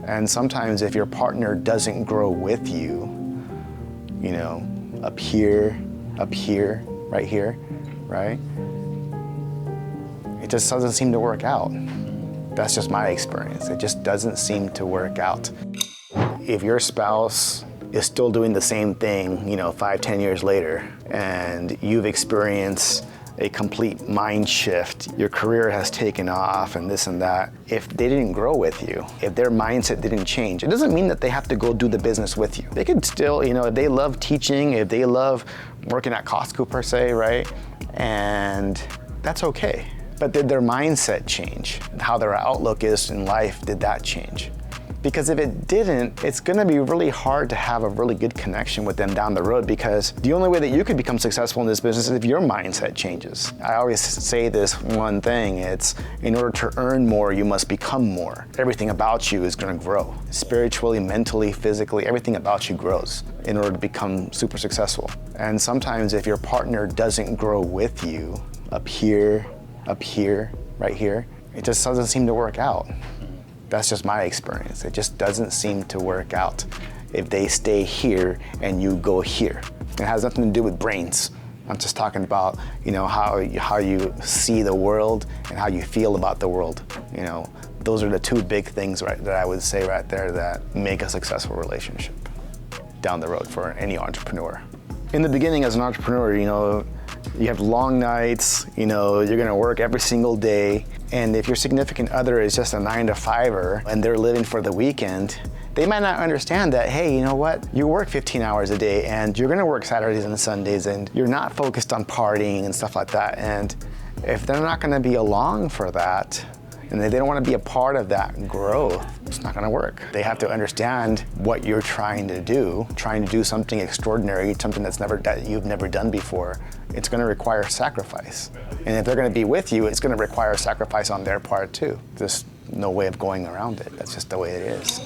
And sometimes if your partner doesn't grow with you, up here, right here, right? It just doesn't seem to work out. That's just my experience. It just doesn't seem to work out. If your spouse is still doing the same thing, 5-10 years later, and you've experienced a complete mind shift, your career has taken off and this and that, if they didn't grow with you, if their mindset didn't change, it doesn't mean that they have to go do the business with you. They could still, if they love teaching, if they love working at Costco per se, right? And that's okay. But did their mindset change? How their outlook is in life, did that change? Because if it didn't, it's gonna be really hard to have a really good connection with them down the road, because the only way that you can become successful in this business is if your mindset changes. I always say this one thing, it's in order to earn more, you must become more. Everything about you is gonna grow. Spiritually, mentally, physically, everything about you grows in order to become super successful. And sometimes if your partner doesn't grow with you, up here, right here, it just doesn't seem to work out. That's just my experience. It just doesn't seem to work out if they stay here and you go here. It has nothing to do with brains. I'm just talking about, how you see the world and how you feel about the world. Those are the two big things that I would say right there that make a successful relationship down the road for any entrepreneur. In the beginning as an entrepreneur, you have long nights, you're gonna work every single day. And if your significant other is just a 9-to-5er and they're living for the weekend, they might not understand that, hey, you know what? You work 15 hours a day and you're gonna work Saturdays and Sundays and you're not focused on partying and stuff like that. And if they're not gonna be along for that, and they don't want to be a part of that growth, it's not going to work. They have to understand what you're trying to do something extraordinary, something that you've never done before. It's going to require sacrifice. And if they're going to be with you, it's going to require sacrifice on their part too. There's no way of going around it. That's just the way it is.